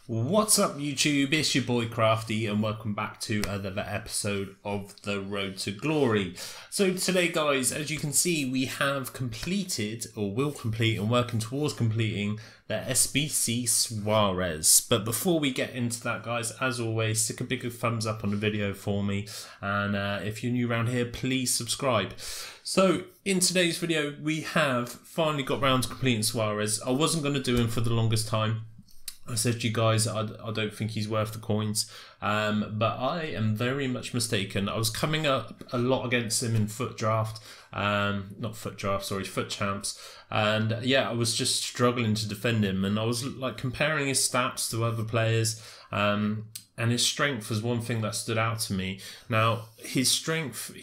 What's up YouTube, it's your boy Crafty and welcome back to another episode of The Road to Glory. So today guys, as you can see, we have completed or will complete and working towards completing the SBC SUAREZ. But before we get into that guys, as always, stick a big thumbs up on the video for me, and if you're new around here, please subscribe. So in today's video we have finally got round to completing SUAREZ. I wasn't going to do him for the longest time. I said to you guys, I don't think he's worth the coins, but I am very much mistaken. I was coming up a lot against him in foot champs, and yeah, I was just struggling to defend him, and I was like comparing his stats to other players, and his strength was one thing that stood out to me. Now, his strength,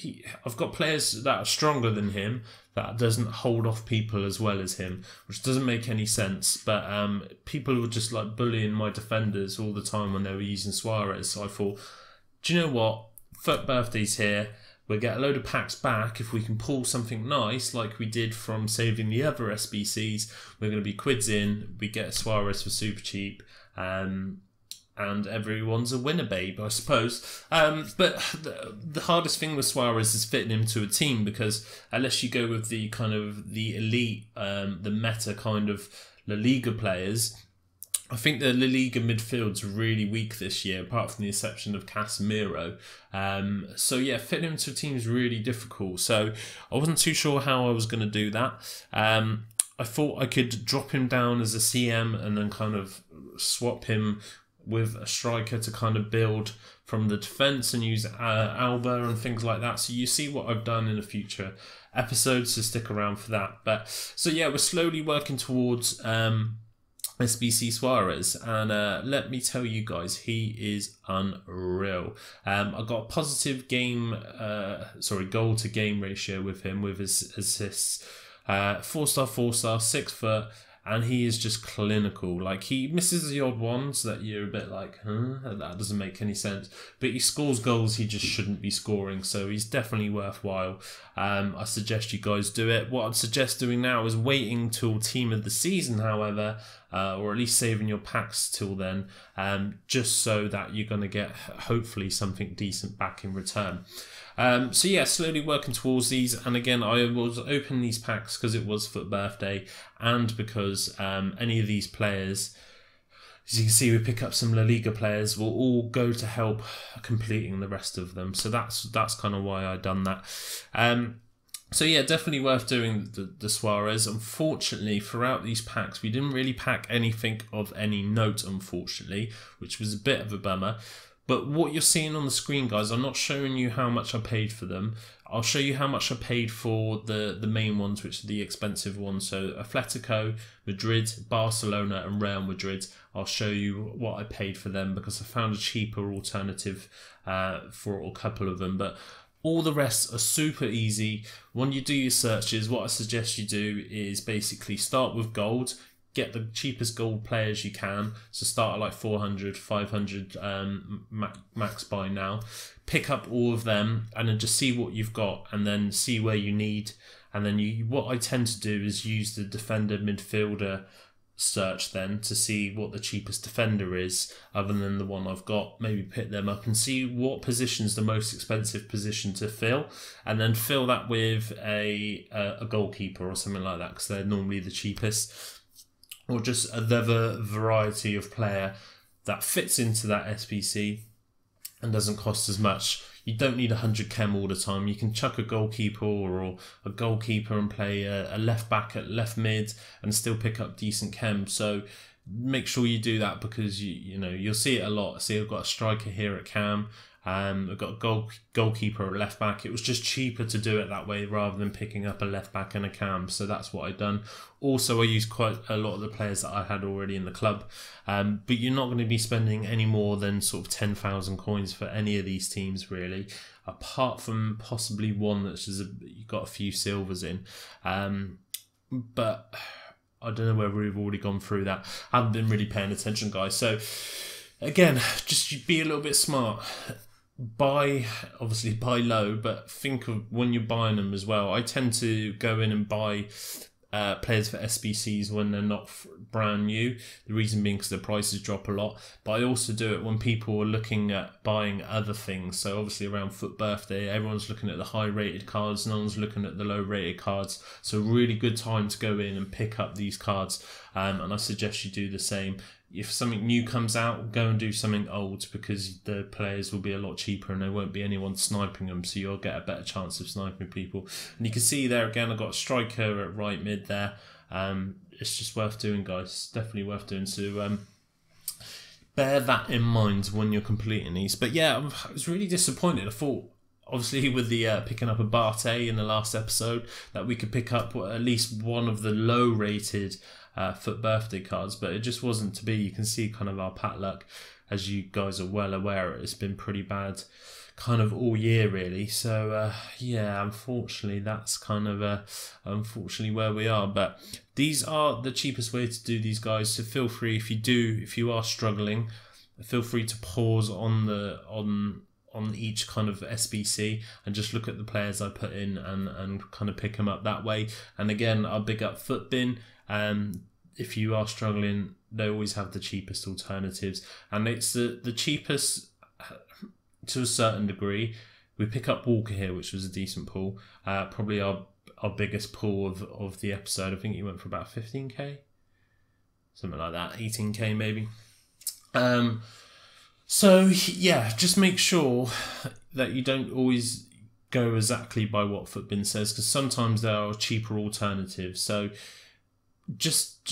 I've got players that are stronger than him, that doesn't hold off people as well as him, which doesn't make any sense. But people were just like bullying my defenders all the time when they were using SUAREZ. So I thought, do you know what? Foot birthday's here. We'll get a load of packs back if we can pull something nice like we did from saving the other SBCs. We're going to be quids in. We get a SUAREZ for super cheap. And everyone's a winner, babe, I suppose. But the hardest thing with SUAREZ is fitting him to a team, because unless you go with the kind of the elite, the meta kind of La Liga players, I think the La Liga midfield's really weak this year, apart from the exception of Casemiro. So yeah, fitting him to a team is really difficult. So I wasn't too sure how I was going to do that. I thought I could drop him down as a CM and then kind of swap him with a striker to kind of build from the defence and use Alba and things like that. So you see what I've done in a future episodes, so stick around for that. But so yeah, we're slowly working towards SBC SUAREZ, and let me tell you guys, he is unreal. I got a positive goal to game ratio with him, with his assists, 4-star, 4-star, 6 foot. And he is just clinical. Like, he misses the odd ones that you're a bit like, huh? That doesn't make any sense. But he scores goals he just shouldn't be scoring. So he's definitely worthwhile. I suggest you guys do it. What I'd suggest doing now is waiting till team of the season, however, or at least saving your packs till then, just so that you're going to get hopefully something decent back in return. So yeah, slowly working towards these, and again, I was opening these packs because it was for birthday, and because any of these players, as you can see, we pick up some La Liga players, will all go to help completing the rest of them. So that's kind of why I done that. So yeah, definitely worth doing the SUAREZ. Unfortunately, throughout these packs, we didn't really pack anything of any note, unfortunately, which was a bit of a bummer. But what you're seeing on the screen, guys, I'm not showing you how much I paid for them. I'll show you how much I paid for the main ones, which are the expensive ones. So Atletico, Madrid, Barcelona and Real Madrid. I'll show you what I paid for them because I found a cheaper alternative for a couple of them. But all the rest are super easy. When you do your searches, what I suggest you do is basically start with gold. Get the cheapest gold players you can. So start at like 400, 500 max buy now. Pick up all of them and then just see what you've got and then see where you need. And then what I tend to do is use the defender midfielder search then to see what the cheapest defender is other than the one I've got. Maybe pick them up and see what position's the most expensive position to fill, and then fill that with a goalkeeper or something like that because they're normally the cheapest. Or just another variety of player that fits into that SBC and doesn't cost as much. You don't need 100 chem all the time. You can chuck a goalkeeper or a goalkeeper and play a left back at left mid and still pick up decent chem. So make sure you do that because you'll see it a lot. See, I've got a striker here at cam. I've got a goalkeeper at left back. It was just cheaper to do it that way rather than picking up a left back and a cam. So that's what I've done. Also, I used quite a lot of the players that I had already in the club. But you're not going to be spending any more than sort of 10,000 coins for any of these teams, really. Apart from possibly one that's just you've got a few silvers in. But I don't know whether we've already gone through that. I haven't been really paying attention, guys. So again, just be a little bit smart. obviously buy low, but think of when you're buying them as well. I tend to go in and buy players for SBCs when they're not brand new. The reason being because the prices drop a lot. But I also do it when people are looking at buying other things. So obviously around FUT Birthday, everyone's looking at the high rated cards, no one's looking at the low rated cards. So really good time to go in and pick up these cards. And I suggest you do the same. If something new comes out, go and do something old, because the players will be a lot cheaper and there won't be anyone sniping them, so you'll get a better chance of sniping people. And you can see there again, I've got a striker at right mid there. It's just worth doing, guys. Definitely worth doing. So bear that in mind when you're completing these. But yeah, I was really disappointed. I thought, obviously, with the picking up a Barté in the last episode, that we could pick up at least one of the low-rated FUT Birthday cards, but it just wasn't to be. You can see kind of our pack luck, as you guys are well aware, it's been pretty bad kind of all year really. So yeah, unfortunately that's kind of unfortunately where we are. But these are the cheapest way to do these, guys, so feel free, if you are struggling, feel free to pause on each kind of SBC and just look at the players I put in and kind of pick them up that way. And again, I'll big up FUTBin. If you are struggling, they always have the cheapest alternatives, and it's the cheapest to a certain degree. We pick up Walker here, which was a decent pull, probably our biggest pull of the episode. I think he went for about 15k, something like that, 18k maybe. So yeah, just make sure that you don't always go exactly by what FUTBin says, because sometimes there are cheaper alternatives. So just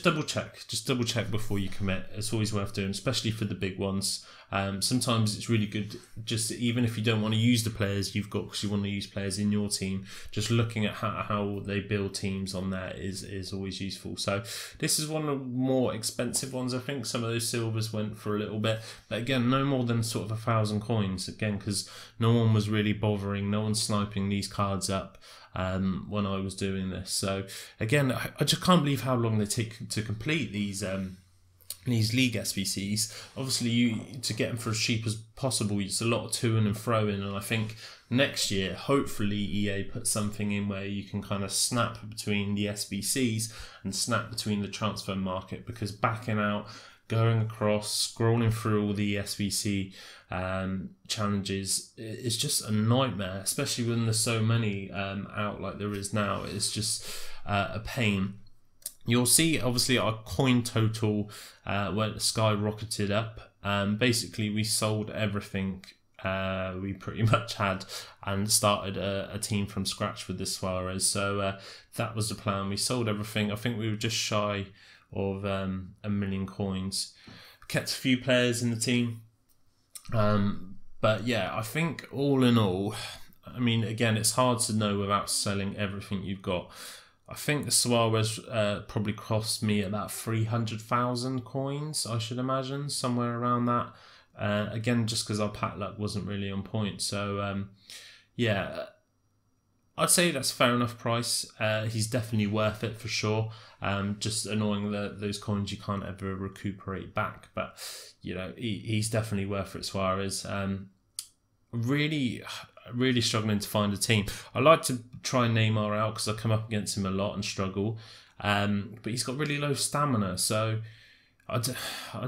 double check before you commit. It's always worth doing, especially for the big ones. Sometimes it's really good, just even if you don't want to use the players you've got, because you want to use players in your team, just looking at how they build teams on there is always useful. So this is one of the more expensive ones. I think some of those silvers went for a little bit, but again, no more than sort of 1,000 coins, again, because no one was really bothering, no one's sniping these cards up when I was doing this. So again, I just can't believe how long they take to complete these league SBCs. Obviously, to get them for as cheap as possible, it's a lot of to-in and throw-in, and I think next year, hopefully EA puts something in where you can kind of snap between the SBCs and snap between the transfer market, because backing out, going across, scrolling through all the SBC challenges is just a nightmare, especially when there's so many out like there is now. It's just a pain. You'll see, obviously, our coin total went skyrocketed up. Basically, we sold everything we pretty much had and started a team from scratch with this Suarez. So that was the plan. We sold everything. I think we were just shy of 1 million coins. Kept a few players in the team. But yeah, I think all in all, I mean, again, it's hard to know without selling everything you've got. I think the Suarez probably cost me about 300,000 coins, I should imagine, somewhere around that. Again, just because our pack luck wasn't really on point. So yeah, I'd say that's a fair enough price. He's definitely worth it for sure. Just annoying that those coins you can't ever recuperate back. But, you know, he's definitely worth it, Suarez. Really struggling to find a team. I like to try Neymar out because I come up against him a lot and struggle. But he's got really low stamina, so I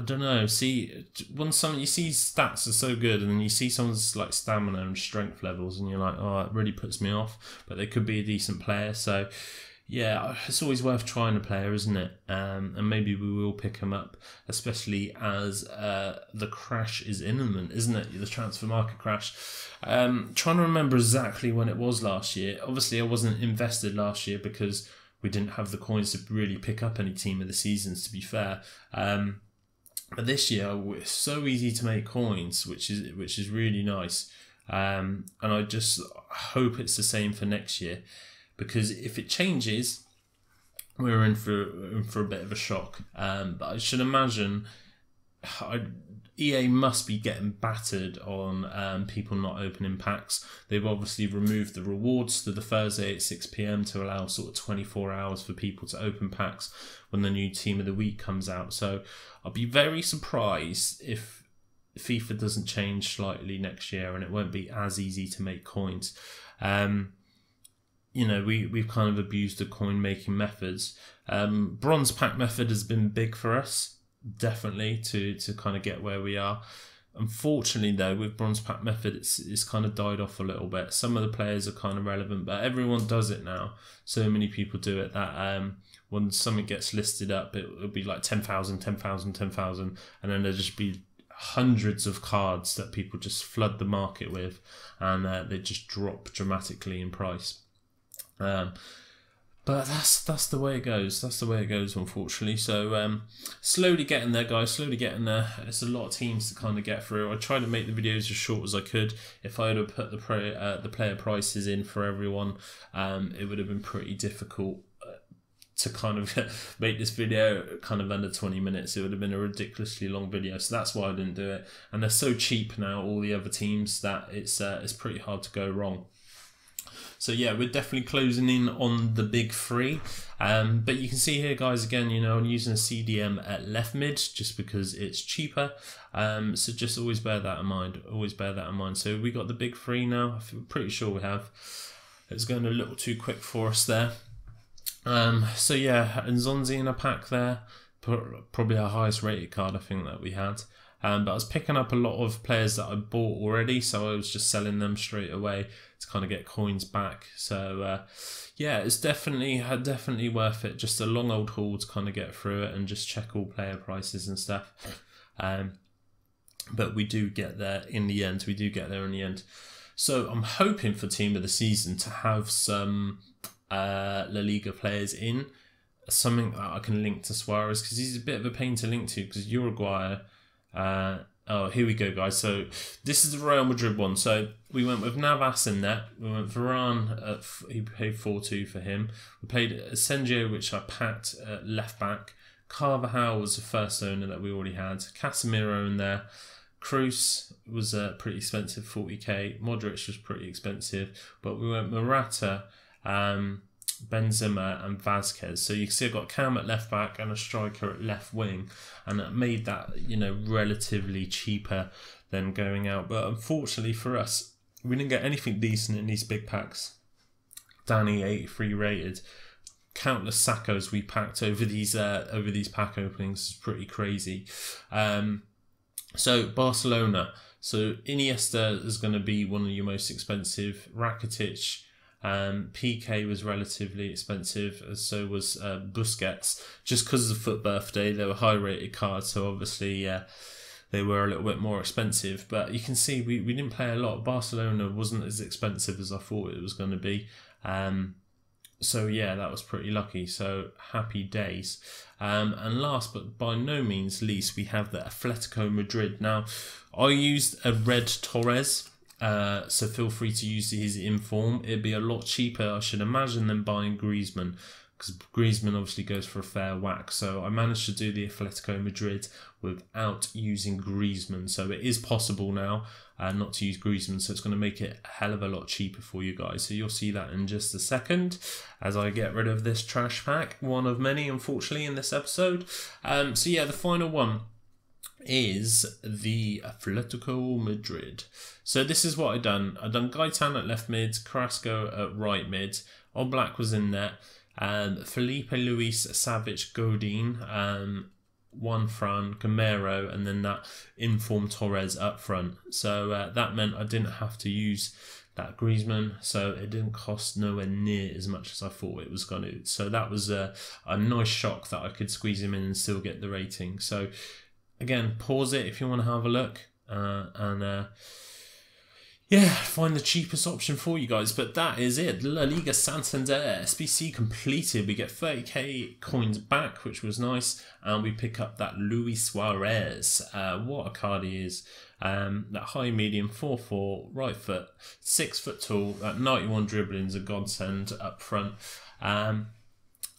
don't know. See, when you see stats are so good, and then you see someone's like stamina and strength levels, and you're like, oh, it really puts me off. But they could be a decent player, so yeah, it's always worth trying a player, isn't it? And maybe we will pick him up, especially as the crash is imminent, isn't it? The transfer market crash. Trying to remember exactly when it was last year. Obviously, I wasn't invested last year because we didn't have the coins to really pick up any team of the seasons, to be fair. But this year, it's so easy to make coins, which is really nice. And I just hope it's the same for next year, because if it changes, we're in for a bit of a shock. But I should imagine EA must be getting battered on people not opening packs. They've obviously removed the rewards to the Thursday at 6 PM to allow sort of 24 hours for people to open packs when the new team of the week comes out. So I'll be very surprised if FIFA doesn't change slightly next year, and it won't be as easy to make coins. You know, we've kind of abused the coin making methods. Bronze pack method has been big for us, definitely, to kind of get where we are. Unfortunately, though, with bronze pack method, it's kind of died off a little bit. Some of the players are kind of relevant, but everyone does it now. So many people do it that when something gets listed up, it'll be like 10,000, 10,000, 10,000, and then there'll just be hundreds of cards that people just flood the market with, and they just drop dramatically in price. But that's the way it goes. That's the way it goes, unfortunately. So slowly getting there, guys. Slowly getting there. It's a lot of teams to kind of get through. I tried to make the videos as short as I could. If I had put the player prices in for everyone, it would have been pretty difficult to kind of make this video kind of under 20 minutes. It would have been a ridiculously long video. So that's why I didn't do it. And they're so cheap now, all the other teams, that it's pretty hard to go wrong. So yeah, we're definitely closing in on the big three. But you can see here, guys, again, you know, I'm using a CDM at left mid just because it's cheaper. So just always bear that in mind. Always bear that in mind. So we got the big three now. I'm pretty sure we have. It's going a little too quick for us there. So yeah, Nzonzi in a pack there. Probably our highest rated card, I think, that we had. But I was picking up a lot of players that I bought already, so I was just selling them straight away to kind of get coins back. So yeah, it's definitely worth it. Just a long old haul to kind of get through it and just check all player prices and stuff. But we do get there in the end. We do get there in the end. So I'm hoping for team of the season to have some La Liga players in. Something that I can link to Suarez, because he's a bit of a pain to link to, because Uruguay... oh, here we go, guys. So this is the Real Madrid one. So we went with Navas in net. We went Varane. He paid 4-2 for him. We played Asensio, which I packed at left back. Carvajal was the first owner that we already had. Casemiro in there. Cruz was pretty expensive, 40k. Modric was pretty expensive, but we went Morata, Benzema and Vazquez. So you can see I've got Cam at left back and a striker at left wing, and it made that, you know, relatively cheaper than going out. But unfortunately for us, we didn't get anything decent in these big packs. Danny 83 rated. Countless Sackos we packed over these pack openings. It's pretty crazy. So Barcelona. So Iniesta is going to be one of your most expensive. Rakitic. PK was relatively expensive, as so was Busquets, just because of the foot birthday. They were high rated cards, so obviously they were a little bit more expensive. But you can see we didn't play a lot. Barcelona wasn't as expensive as I thought it was going to be. So yeah, that was pretty lucky. So happy days. And last but by no means least, we have the Atletico Madrid. Now, I used a red Torres. So feel free to use his inform. It'd be a lot cheaper, I should imagine, than buying Griezmann, because Griezmann obviously goes for a fair whack. So I managed to do the Atletico Madrid without using Griezmann. So it is possible now not to use Griezmann. So it's going to make it a hell of a lot cheaper for you guys. So you'll see that in just a second as I get rid of this trash pack. One of many, unfortunately, in this episode. So yeah, the final one is the Atletico Madrid. So this is what I done. I done Gaetan at left mid, Carrasco at right mid. Oblak was in there. Felipe Luis, Savic, Godin, Juan Fran, Gamero, and then that informed Torres up front. So that meant I didn't have to use that Griezmann, so it didn't cost nowhere near as much as I thought it was going to. So that was a nice shock that I could squeeze him in and still get the rating. So again, pause it if you want to have a look, and yeah, find the cheapest option for you guys. But that is it. La Liga Santander SBC completed. We get 30k coins back, which was nice, and we pick up that Luis Suarez. What a card he is. That high medium 4'4", right foot, 6 foot tall. That 91 dribbling's a godsend up front.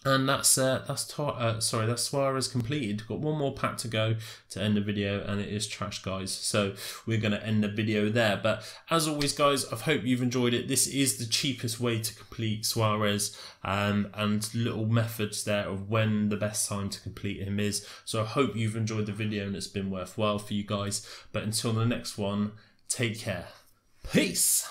And that's Suarez completed. Got one more pack to go to end the video, and it is trash, guys. So we're going to end the video there. But as always, guys, I hope you've enjoyed it. This is the cheapest way to complete Suarez, and little methods there of when the best time to complete him is. So I hope you've enjoyed the video and it's been worthwhile for you guys. But until the next one, take care. Peace.